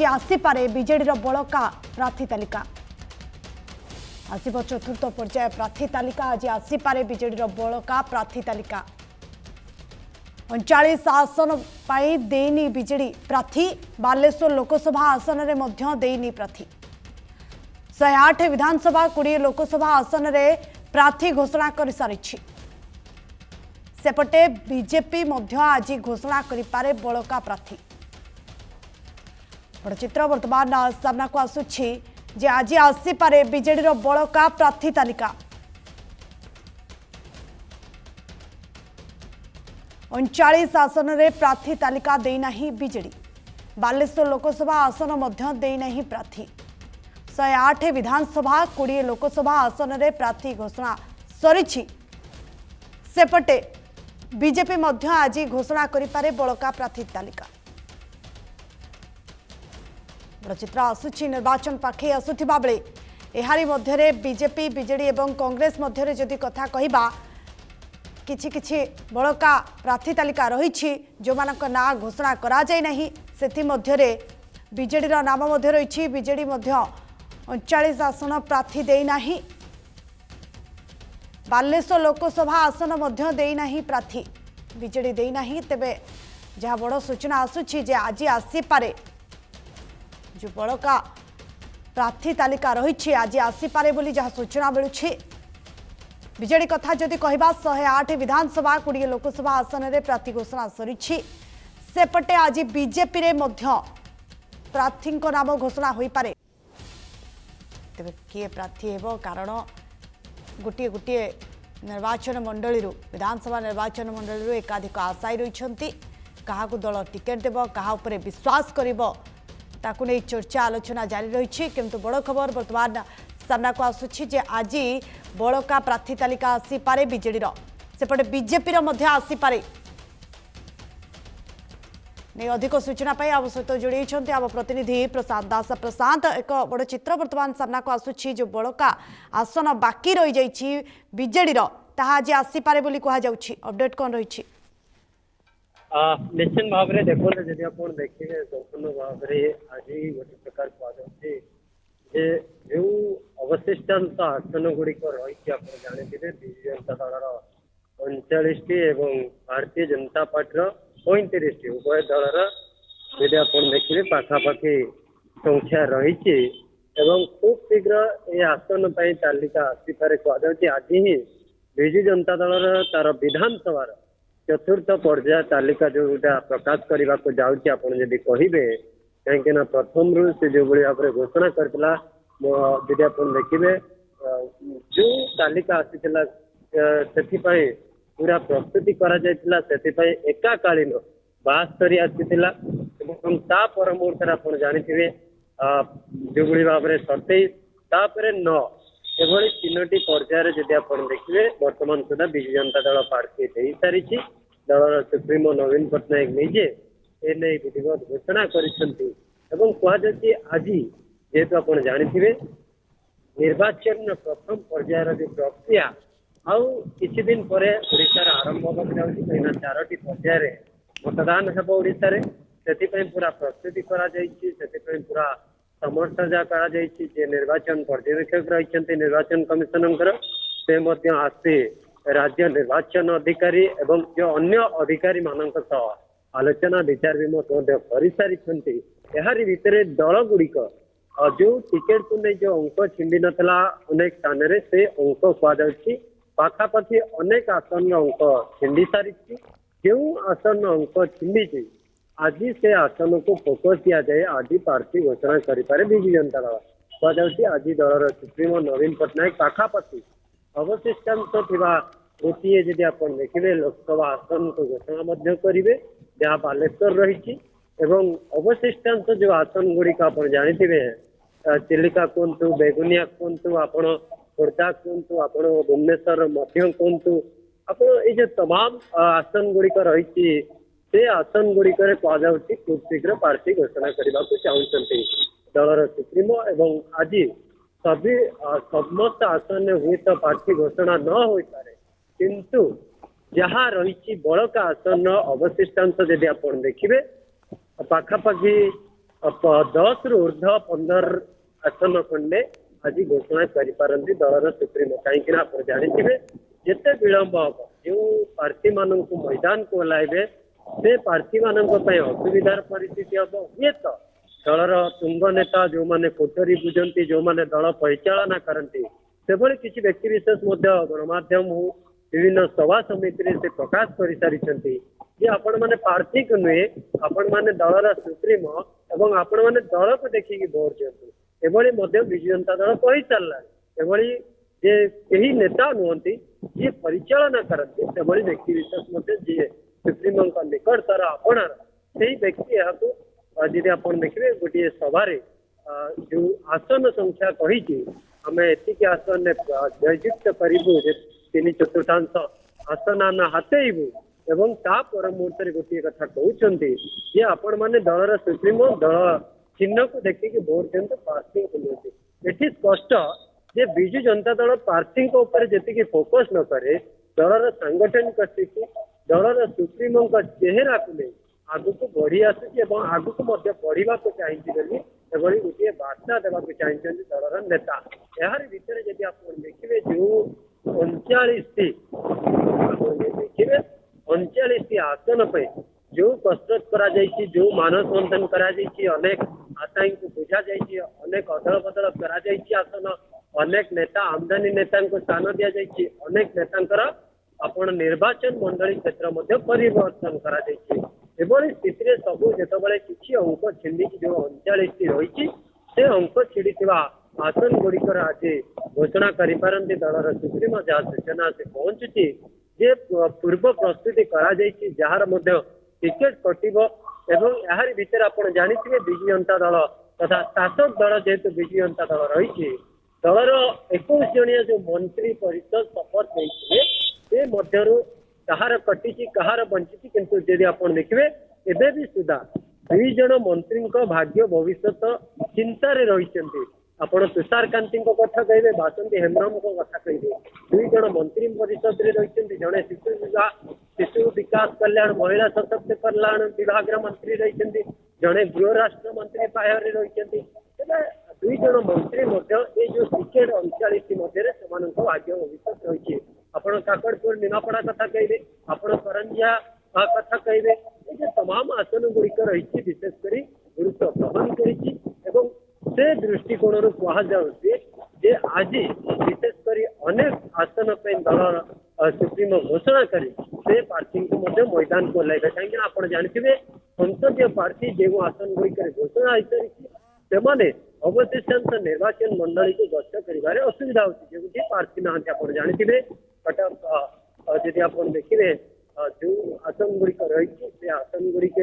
आज आसीपे बीजेडी बड़का प्रार्थी तालिका आसब चतुर्थ पर्याय प्रार्थी तालिका आज आसीपे बीजेडी बड़का प्रार्थी तालिका 39 आसन पाई देनी बीजेडी प्रार्थी बालेश्वर लोकसभा आसन में मध्य देनी प्रार्थी 108 विधानसभा 20 लोकसभा आसन में प्रार्थी घोषणा कर सारी सेपटे बीजेपी मध्य आज घोषणा करिपारे बड़का प्रार्थी बड़ चित्र वर्तमान सामना को आसुछि जे आज आसीपे बीजेडी बड़का प्रार्थी तालिका 39 आसन में प्रार्थी तालिका देना बीजेडी बालेश्वर लोकसभा आसन मध्य देना प्रार्थी 108 विधानसभा 20 लोकसभा आसन में प्रार्थी घोषणा सरी सेपटे बीजेपी मध्य आज घोषणा करिपारे बड़का प्रार्थी तालिका बड़ चित्र आसुछि निर्वाचन पाखे आसुथिबा बेले एहारी मध्यरे बीजेपी बीजेडी एवं कांग्रेस मध्यरे जदि कथा कहिबा किछि किछि बड़का प्रार्थी तालिका रही जो मानक ना घोषणा करा जाय नाही सेथि मध्यरे बीजेडी रो नाम मध्य रही बीजेडी मध्य 39 आसन प्रार्थी देई नाही बालेश्वर लोकसभा आसन मध्य देई नाही प्रार्थी बीजेडी देई नाही तेबे जहाँ बड़ सूचना आसुछि जे आज आसीपारे जो बड़का प्रार्थी तालिका रही आज आसीपारे बोली जहाँ सूचना मिलुछि बीजेडी कथा जदि कहबा 108 विधानसभा 20 लोकसभा आसन में प्रार्थी घोषणा सरी सेपटे आज बीजेपी रे मध्य प्रार्थी नाम घोषणा हो पारे तेबे किए प्रार्थी हेबो कारण गोटे गोटे निर्वाचन मंडली विधानसभा निर्वाचन मंडली एकाधिक आशायी रही क्या दल टिकेट देव क्या विश्वास करिबो ताकू नहीं चर्चा आलोचना जारी रही किंतु बड़ खबर वर्तमान सामना को आसुछि जे आज बड़का प्रार्थी तालिका आसीपारे बीजेडी सेपटे बीजेपी आसीपारे नहीं अधिक सूचना पाई आम सहित जोड़ी आम प्रतिनिधि प्रशांत दास प्रशांत एक बड़ चित्र वर्तमान सामना को आसुछि जो बड़का आसन बाकी रही जाइछि बीजेडी आज आसीपारे बोली कहा जाउछि अपडेट कौन रही निश्चित भाव में देखो जदि आप देखिए संपूर्ण भाव में आज गोटे प्रकार कहुच्छे जो अवशिष्टांश आसन गुड़िक रही आप जानते विजु जनता दल 39 एवं भारतीय जनता पार्टी 35 उभय दलर यदि आप देखिए पाखापाखि संख्या रही खूब शीघ्र ये आसन पर तालिका आसपारे कहुच्छे आज ही विजु जनता दल तार विधानसभा चतुर्थ पर्याय तालिका जो प्रकाश करने को जाऊँगी आपड़ जदि कहे कहीं प्रथम रू से जो भाव में घोषणा करता यदि आप देखिए जो तालिका आसीला से पूरा प्रस्तुति करा एकाकालीन 72 आसीला पर मुहूर्त आप जानते जो भाव में 27 9 एभली 3टी पर्यायर जदि आप देखिए वर्तमान सुधा विजु जनता दल प्रार्थी दे सारी दलर सुप्रीमो नवीन पट्टनायक निजे एने विधिवत घोषणा कहुच्छी आज जेहेतु आप जानते निर्वाचन प्रथम पर्यायर जो प्रक्रिया आउ किछि दिन पर ओडिशा आरंभ होगा जाऊँगी कहीं 4टी पर्यायर मतदान हेब ओडिशा रे सेथिपई पूरा प्रस्तुति करा जायछि सेथिपई पूरा समर्थ जा करा जायछि जे निर्वाचन पर्यवेक्षक रही निर्वाचन कमिशनर से मध्य आसे राज्य निर्वाचन अधिकारी एवं जो अन्य अधिकारी मानक सह आलोचना विचार विमर्श कर सारी यारी भितर दल गुड़िक जो टिकेट को नहीं जो अंक छिंडी नथला अनेक स्थान से अंक कहुच्छी पाखापाखि अनेक आसन अंक छिंडी सारी जो आसन अंक छिंडी आज से आसन को फोकस दिया जाए आज प्रार्थी घोषणा करें विजु जनता दल कहुच्छी आज दलर सुप्रीमो नवीन पट्टनायक पाखापाखि अवशिष्टांश गोटे जदि आप देखिए लोकसभा आसन को घोषणा करेंगे जहाँ बालेश्वर रही अवशिष्टांश जो आसन गुड़िक आप जानते चिलिका कहतु बेगुनिया कहतु आप खोर्धा कहतु आप भुवनेश्वर मध्य कहतु आप ये तमाम आसन गुड़िक रही से आसन गुड़िक कहुच्छी खूब शीघ्र प्रार्थी घोषणा करने को चाहते दलर सुप्रीमो एवं आज सभी समस्त आसन हुए तो प्रार्थी घोषणा न हो पारे किंतु जहाँ रही बड़का आसन अवशिष्टांश जदि आप देखिए पाखापाखि 10 रु ऊर्ध 15 आसन खंडे आज घोषणा करिपारंती दलर सुप्रीमो कहीं आप जानिथिबे जेते विलंब हम जो प्रार्थी मान मैदान को ओह्लाइबे से प्रार्थी मान असुविधार परिस्थिति हम हुए तो दलर तुंग नेता जो माने कोठरी बुझंती जो माने दल परिचालना करती से किसी व्यक्ति विशेष गणमाध्यम हो विभिन्न सभा समिति से प्रकाश कर सारी जे आपण माने प्रार्थी को नुहे आपण माने दलर सुप्रीमो एवं आपण माने दल को देखिकी भोट दियंतु एभली विजु जनता दल कही सारा एभली जे कही नेता नुहति जी परिचालना करती से व्यक्ति विशेष जी सुप्रीमो निकटतर आपणार से व्यक्ति यहाँ जी आप देखिए गोटे सभारे जो आसन संख्या कही आम एतिक आसन जययुक्त करूँ 3/4 आसन आम हाथेबू एवं पर मुहूर्त गोटे कथा कहते जे आपण मैंने दलर सुप्रीमो दल चिन्ह को देखिए भोट दिखाते प्रार्थी को ये स्पष्ट जे विजु जनता दल प्रार्थी जी फोकस न करे दलर सांगठनिक स्थिति दलर सुप्रीमो चेहरा को नहीं आगक बढ़ी आसूची आगक बढ़ा चाहिए गोटे बार्ता देवा चाहिए दलर नेता यार भितर जब आप देखिए जो 39 देखिए 39 आसन पे जो कसरत करा जो मानस मंथन करा अनेक आशाई को बुझा अनेक अदल बदल करा आसन अनेक नेता आमदानी नेता को स्थान दि जाए अनेक नेता आपण निर्वाचन मंडली क्षेत्र परिवर्तन करा स्थिति सब जिते किसी अंक छिड़ी जो 39 रही से अंक छिड़ी आसन गुड़िकर आज घोषणा करिपारंती दलर सुप्रीमो जहाँ सूचना से पहुंचुची जे पूर्व प्रस्तुति करा जार टिकेट कटिबो एवं यार भितर आप जानिथिबे विजु जनता दल तथा शासक दल जेहेतु विजु जनता दल रही दलर 21 जनिया जो मंत्री परिषद शपथ नहीं कहार कटी कहार बंची किंतु यदि आप देखिए एबे भी सुधा 2 जन मंत्री भाग्य भविष्य चिंतार रही आपण तुषारकांति कथा कहे बासंती हेम्ब्रम को कथा कहे 2 जन मंत्री परिषद रही जड़े शिशु विकास कल्याण महिला सशक्त कल्याण विभाग मंत्री रही जड़े गृह राष्ट्र मंत्री पाहर रही 2 जन मंत्री ये जो टिकेट 39 मध्य भाग्य भविष्य रही आपण काकड़पुर निमापड़ा कथा कहे आपण करंजिया कथा कहे ये तमाम आसन गुड़िक रही विशेषकर गुरुत्व प्रदान कर से दृष्टिकोण कहुचे आज विशेषकर अनेक आसन दल सुप्रीमो घोषणा कर प्रार्थी को मैदान को ओह्लाइबे कहीं आप जानते संसदीय प्रार्थी जो आसन गुड़िक घोषणा हो सारी अवशिष्टांश निर्वाचन मंडली को गस्त कर असुविधा होती प्रार्थी ना आप जानते कटक जदि आप देखिए जो आसन गुड़िक रही आसन गुड़िक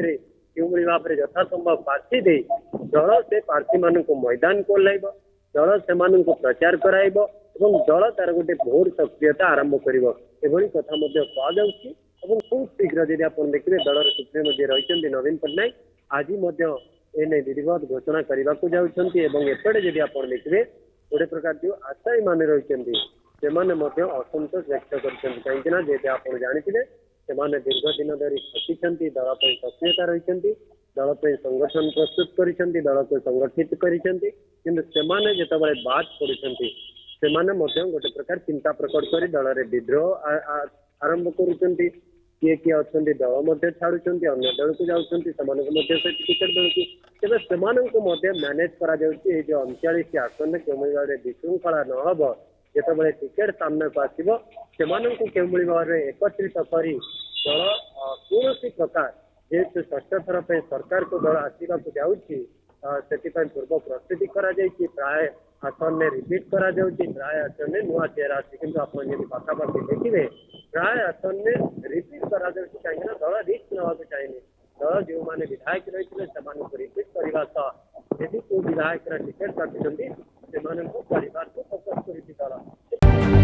जो भाव में यथासंभव प्रार्थी दे दल से प्रार्थी मान मैदान को ओह्लाइब दल से प्रचार कराइब दल तार गोटे भोर सक्रियता आरंभ कर कथा कहुच्छी खूब शीघ्र जब आप देखिए दलर सुप्रीमो जी रही नवीन पट्टनायक आज एने विधिवत घोषणा करने को जापटे जब आप देखिए गोटे प्रकार जो आशायी मान रही असंतोष व्यक्त कहीं जेते आप जानते से दीर्घ दिन धरी खटी दल सक्रियता रही दल संगठन प्रस्तुत कर दल को संगठित करते बात पड़ते गोटे प्रकार चिंता प्रकट कर दल में विद्रोह आरंभ कर किए किए अच्छा दल छाड़ुंट अन्य दल को जाऊँच टिकेट मिलूँ तेज मैनेज कर जो 39 आसन के विशृंखला नहब जिते टिकेट सामना को आसो से भाव में एकत्रित कर दल कौन प्रकार जेहेतु षष्ठ थर पर सरकार को दल आसवा जाऊँगी से पूर्व प्रस्तुति प्राय आसन में रिपीट करा प्राय आसन में नुआ चेहरा अच्छी आप पाखापाखि देखिए प्राय आसन में रिपीट करा कहीं दल रिस्क ना चाहिए दल जो मैंने विधायक रही रिपीट करने सह यदि कोई विधायक टिकेट काटुंट से परिवार को फोकस कर दल।